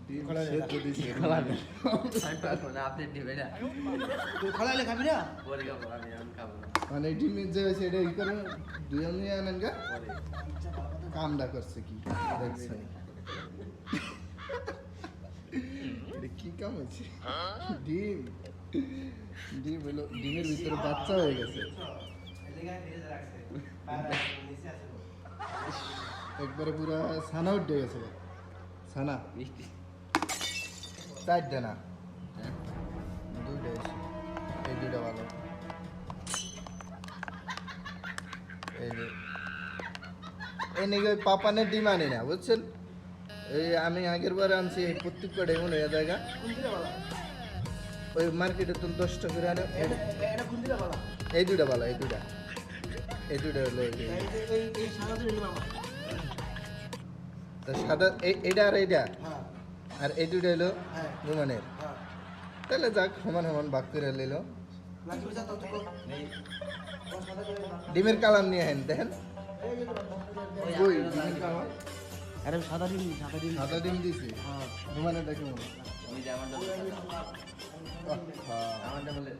ডিম সেদ্ধ দিছে আপনি দিবে না তুই খোলাইলে খাবি না? পরে খাবো আমি এখন খাবো না মানে ডিমের যে হয়েছে এটা ই করে দুজন নিয়ে আনেন গা পরে কামটা করছে কি দেখছেন এটা কি কাম হয়েছে ডিম ডিম হলো ডিমের ভিতরে বাচ্চা হয়ে গেছে একবারে পুরা ছানা উঠে গেছে ছানা মিষ্টি চারটে না দুইটা এসে এই দুইটা ভালো এই যে এই নাকি ওই পাপানের ডিম আনি না বুঝছেন এই আমি আগের বার আনছি এই প্রত্যেক কটা এমন হয়ে জায়গা ওই মার্কেটে তুমি 10 টাকা করে আনো এটা কোন দিকে বলা? এই দুইটা ভালো এই দুইটা হলো এই যে। এই সাদা দিকে নিলাম। তা সাদা এইটা আর এইটা হ্যাঁ আর এই দুইটা হলো হ্যাঁ রুমানের হ্যাঁ। তাহলে যাক সমান সমান ভাগ করে নিলো লাগবে যা তত কর। ডিমের কালাম নিয়ে হেন দেখেন কই ডিমের কালাম আরে সাদা ডিম সাদা ডিম। সাদা ডিম দিছি হ্যাঁ। রুমানের দেখে মনে ওই যে আমারটা হয়। আমারটা বলে